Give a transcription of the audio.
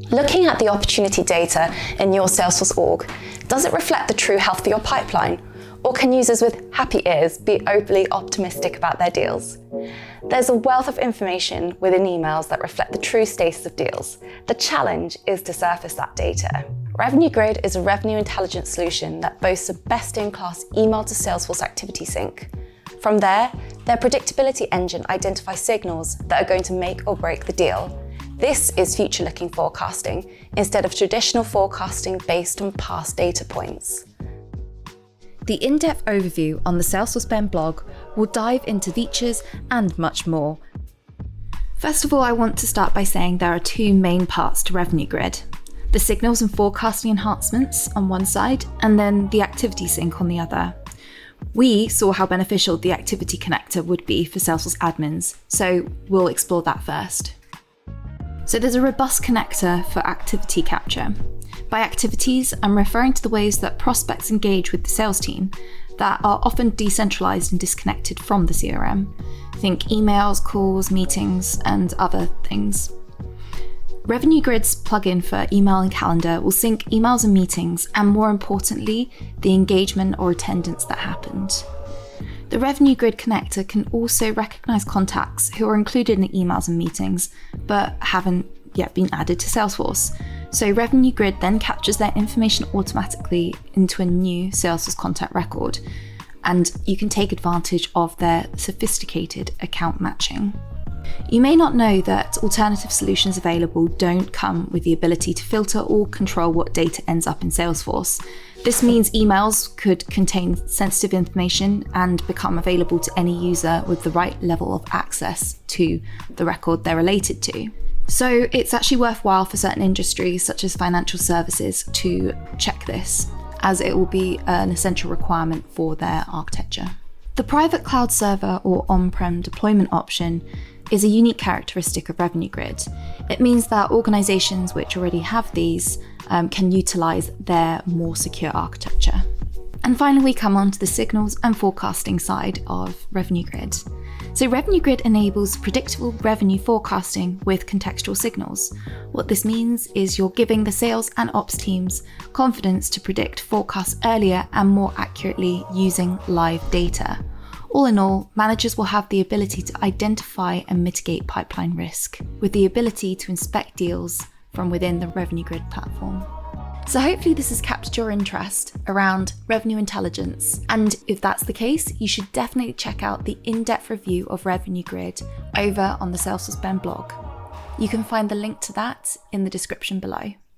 Looking at the opportunity data in your Salesforce org, does it reflect the true health of your pipeline? Or can users with happy ears be overly optimistic about their deals? There's a wealth of information within emails that reflect the true status of deals. The challenge is to surface that data. Revenue Grid is a revenue intelligence solution that boasts a best-in-class email to Salesforce activity sync. From there, their predictability engine identifies signals that are going to make or break the deal. This is future-looking forecasting instead of traditional forecasting based on past data points. The in-depth overview on the Salesforce Ben blog will dive into features and much more. First of all, I want to start by saying there are two main parts to Revenue Grid: the signals and forecasting enhancements on one side, and then the activity sync on the other. We saw how beneficial the activity connector would be for Salesforce admins, so we'll explore that first. So there's a robust connector for activity capture. By activities, I'm referring to the ways that prospects engage with the sales team that are often decentralized and disconnected from the CRM. Think emails, calls, meetings, and other things. Revenue Grid's plugin for email and calendar will sync emails and meetings, and more importantly, the engagement or attendance that happened. The Revenue Grid connector can also recognize contacts who are included in the emails and meetings, but haven't yet been added to Salesforce. So Revenue Grid then captures their information automatically into a new Salesforce contact record, and you can take advantage of their sophisticated account matching. You may not know that alternative solutions available don't come with the ability to filter or control what data ends up in Salesforce. This means emails could contain sensitive information and become available to any user with the right level of access to the record they're related to. So it's actually worthwhile for certain industries, such as financial services, to check this, as it will be an essential requirement for their architecture. The private cloud server or on-prem deployment option is a unique characteristic of Revenue Grid. It means that organizations which already have these can utilize their more secure architecture. And finally, we come on to the signals and forecasting side of Revenue Grid. So Revenue Grid enables predictable revenue forecasting with contextual signals. What this means is you're giving the sales and ops teams confidence to predict forecasts earlier and more accurately using live data. All in all, managers will have the ability to identify and mitigate pipeline risk, with the ability to inspect deals from within the Revenue Grid platform. So hopefully this has captured your interest around revenue intelligence. And if that's the case, you should definitely check out the in-depth review of Revenue Grid over on the Salesforce Ben blog. You can find the link to that in the description below.